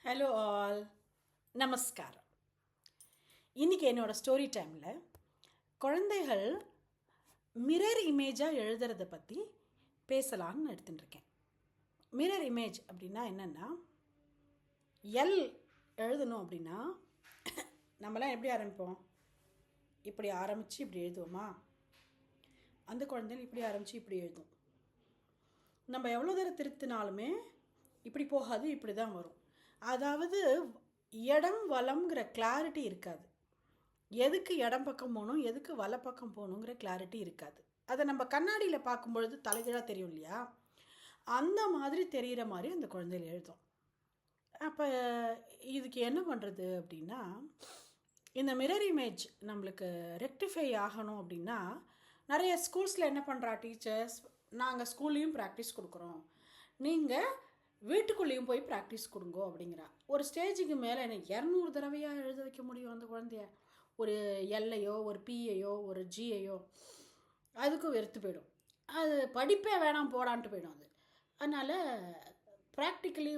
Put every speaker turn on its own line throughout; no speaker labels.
Hello all, நமஸ்காரம். இன்றைக்கி என்னோடய ஸ்டோரி டைமில் குழந்தைகள் மிரர் இமேஜாக எழுதுறத பற்றி பேசலான்னு எடுத்துட்டுருக்கேன். மிரர் இமேஜ் அப்படின்னா என்னென்னா, எல் எழுதணும் அப்படின்னா நம்மளாம் எப்படி ஆரம்பிப்போம்? இப்படி ஆரம்பித்து இப்படி எழுதுவோமா? அந்த குழந்தைகள் இப்படி ஆரம்பித்து இப்படி எழுதும். நம்ம எவ்வளோ தூரம் திருத்தினாலுமே இப்படி போகாது, இப்படி தான் வரும். அதாவது இடம் வலம்ங்கிற கிளாரிட்டி இருக்காது. எதுக்கு இடம் பக்கம் போகணும், எதுக்கு வலை பக்கம் போகணுங்கிற கிளாரிட்டி இருக்காது. அதை நம்ம கண்ணாடியில் பார்க்கும்பொழுது தலைகீழாக தெரியும் இல்லையா? அந்த மாதிரி தெரிகிற மாதிரி அந்த குழந்தைகள் எழுதும். அப்போ இதுக்கு என்ன பண்ணுறது அப்படின்னா, இந்த மிரர் இமேஜ் நம்மளுக்கு ரெக்டிஃபை ஆகணும் அப்படின்னா, நிறைய ஸ்கூல்ஸில் என்ன பண்ணுறா டீச்சர்ஸ், நாங்கள் ஸ்கூல்லையும் ப்ராக்டிஸ் கொடுக்குறோம், நீங்கள் வீட்டுக்குள்ளேயும் போய் ப்ராக்டிஸ் கொடுங்கோ அப்படிங்கிறா. ஒரு ஸ்டேஜுக்கு மேலே என்ன 200 தடவையாக எழுத வைக்க முடியும் அந்த குழந்தைய? ஒரு எல்லையோ ஒரு பிஐயோ ஒரு ஜிஐயோ அதுக்கும் வெறுத்து போயிடும். அது படிப்பே வேணாம் போடான்ட்டு போயிடும் அது. அதனால் ப்ராக்டிக்கலி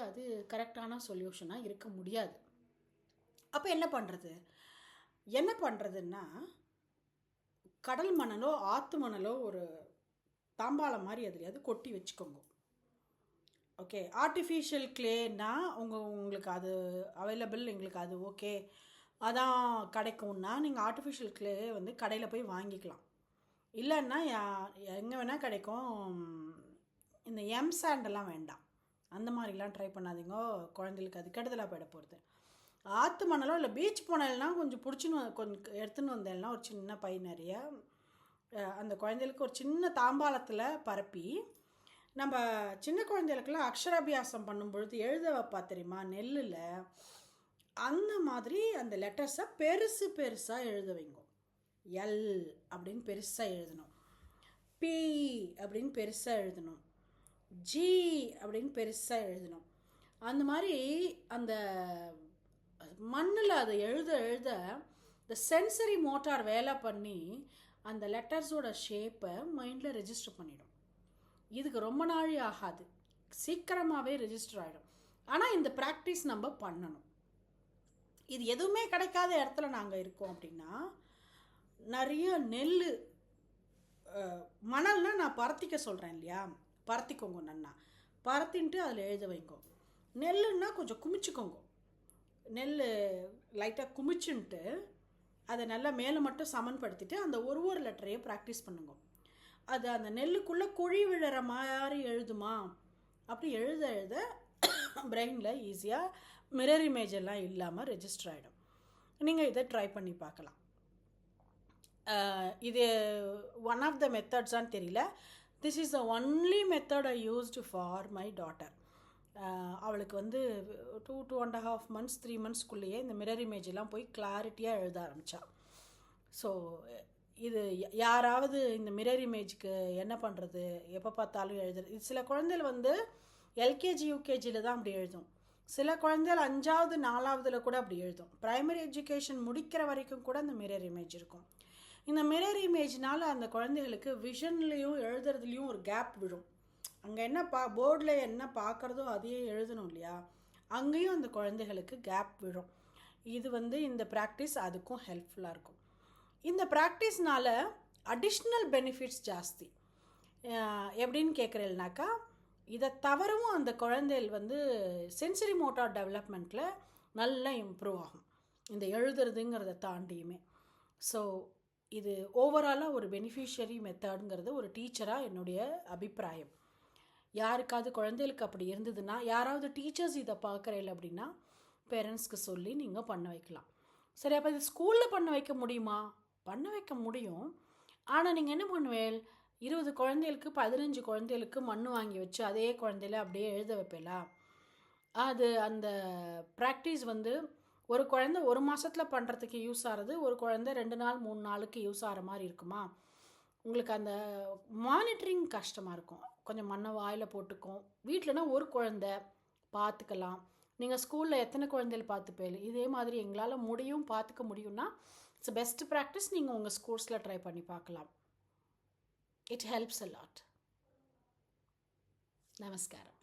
அது கரெக்டான சொல்யூஷனாக இருக்க முடியாது. அப்போ என்ன பண்ணுறதுன்னா, கடல் மணலோ ஆற்று மணலோ ஒரு தாம்பாளம் மாதிரி அதுலையாவது கொட்டி வச்சுக்கோங்க. ஓகே, ஆர்டிஃபிஷியல் கிளேன்னா உங்களுக்கு அது அவைலபிள், எங்களுக்கு அது ஓகே அதான் கிடைக்கும்னா நீங்கள் ஆர்டிஃபிஷியல் கிளே கடையில் போய் வாங்கிக்கலாம். இல்லைன்னா எங்கே வேணால் கிடைக்கும். இந்த சாண்டெல்லாம் வேண்டாம், அந்த மாதிரிலாம் ட்ரை பண்ணாதீங்க, குழந்தைகளுக்கு அது கெடுதலாக போயிட போகிறது. ஆற்று மணலோ இல்லை பீச் போனேன்னா கொஞ்சம் கொஞ்சம் எடுத்துன்னு வந்தேன்னா ஒரு சின்ன பை நிறைய அந்த குழந்தைகளுக்கு ஒரு சின்ன தாம்பாளத்தில் பரப்பி, நம்ம சின்ன குழந்தைகளுக்கெல்லாம் அக்ஷராபியாசம் பண்ணும்பொழுது எழுத வைப்பா தெரியுமா நெல்லில், அந்த மாதிரி அந்த லெட்டர்ஸை பெருசாக எழுத வைங்க. எல் அப்படின்னு பெருசாக எழுதணும், பி அப்படின்னு பெருசாக எழுதணும், ஜி அப்படின்னு பெருசாக எழுதணும். அந்த மாதிரி அந்த மண்ணில் அதை எழுத இந்த சென்சரி மோட்டார் வேலை பண்ணி அந்த லெட்டர்ஸோட ஷேப்பை மைண்டில் ரெஜிஸ்டர் பண்ணிடும். இதுக்கு ரொம்ப நாள் ஆகாது, சீக்கிரமாகவே ரெஜிஸ்டர் ஆகிடும். ஆனால் இந்த ப்ராக்டிஸ் நம்ம பண்ணணும். இது எதுவுமே கிடைக்காத இடத்துல நாங்கள் இருக்கோம் அப்படின்னா, நிறைய நெல் மணல்னால் நான் பரத்திக்க சொல்கிறேன் இல்லையா, பரத்திக்கோங்க, நன்னா பரத்தின்ட்டு அதில் எழுத வைங்க. நெல்லுன்னா கொஞ்சம் குமிச்சுக்கோங்க, நெல் லைட்டாக குமிச்சுன்ட்டு அதை நல்லா மேலே மட்டும் சமன்படுத்திட்டு அந்த ஒரு லெட்டரையும் ப்ராக்டிஸ் பண்ணுங்க. அது அந்த நெல்லுக்குள்ளே குழி விழுற மாதிரி எழுதுமா, அப்படி எழுத பிரெயினில் ஈஸியாக மிரர் இமேஜ் எல்லாம் இல்லாமல் ரெஜிஸ்டர் ஆகிடும். நீங்கள் இதை ட்ரை பண்ணி பார்க்கலாம். இது ஒன் ஆஃப் த மெத்தட்ஸான்னு தெரியல. This is the only method I used for my daughter. அவளுக்கு 2.5 months 3 monthsக்குள்ளேயே இந்த மிரர் இமேஜ் எல்லாம் போய் கிளாரிட்டியாக எழுத ஆரம்பித்தா. ஸோ இது யாராவது இந்த மிரர் இமேஜுக்கு என்ன பண்ணுறது, எப்போ பார்த்தாலும் எழுதுறது. இது சில குழந்தைகள் எல்கேஜி யூகேஜியில் தான் அப்படி எழுதும், சில குழந்தைகள் 5வது 4வதுல கூட அப்படி எழுதும். ப்ரைமரி எஜுகேஷன் முடிக்கிற வரைக்கும் கூட அந்த மிரர் இமேஜ் இருக்கும். இந்த மிரர் இமேஜ்னால் அந்த குழந்தைகளுக்கு விஷன்லேயும் எழுதுறதுலேயும் ஒரு கேப் விடும். அங்கே என்ன போர்டில் என்ன பார்க்குறதோ அதையே எழுதணும் இல்லையா, அங்கேயும் அந்த குழந்தைகளுக்கு கேப் விடும். இது இந்த ப்ராக்டிஸ் அதுக்கும் ஹெல்ப்ஃபுல்லாக இருக்கும். இந்த ப்ராக்டிஸ்னால் அடிஷ்னல் பெனிஃபிட்ஸ் ஜாஸ்தி. எப்படின்னு கேட்குறேன்னாக்கா, இதை தவிரவும் அந்த குழந்தைகள் சென்சரி மோட்டார் டெவலப்மெண்ட்டில் நல்லா இம்ப்ரூவ் ஆகும், இந்த எழுதுறதுங்கிறத தாண்டியுமே. ஸோ இது ஓவராலாக ஒரு பெனிஃபிஷியரி மெத்தடுங்கிறது ஒரு டீச்சராக என்னுடைய அபிப்பிராயம். யாருக்காவது குழந்தைகளுக்கு அப்படி இருந்ததுன்னா, யாராவது டீச்சர்ஸ் இதை பார்க்குறேன் அப்படின்னா பேரண்ட்ஸ்க்கு சொல்லி நீங்கள் பண்ண வைக்கலாம். சரி, அப்போ இது ஸ்கூலில் பண்ண வைக்க முடியுமா? பண்ண வைக்க முடியும். ஆனால் நீங்கள் என்ன பண்ணுவேன், 20 குழந்தைகளுக்கு 15 குழந்தைகளுக்கு மண் வாங்கி வச்சு அதே குழந்தையில அப்படியே எழுத வைப்பேலா? அது அந்த ப்ராக்டிஸ் ஒரு குழந்தை 1 மாதத்தில் பண்ணுறதுக்கு யூஸ் ஆகிறது, ஒரு குழந்தை 2 நாள் 3 நாளுக்கு யூஸ் ஆகிற மாதிரி இருக்குமா? உங்களுக்கு அந்த மானிட்டரிங் கஷ்டமாக இருக்கும். கொஞ்சம் மண்ணை வாயில் போட்டுக்கும். வீட்டிலனா ஒரு குழந்தை பார்த்துக்கலாம். நீங்கள் ஸ்கூலில் எத்தனை குழந்தைகள் பார்த்துப்பேன், இதே மாதிரி எங்களால் முடியும், பார்த்துக்க முடியும்னா இட்ஸ் பெஸ்ட் ப்ராக்டிஸ். நீங்கள் உங்கள் ஸ்கூல்ஸில் ட்ரை பண்ணி பார்க்கலாம். It helps a lot. நமஸ்காரம்.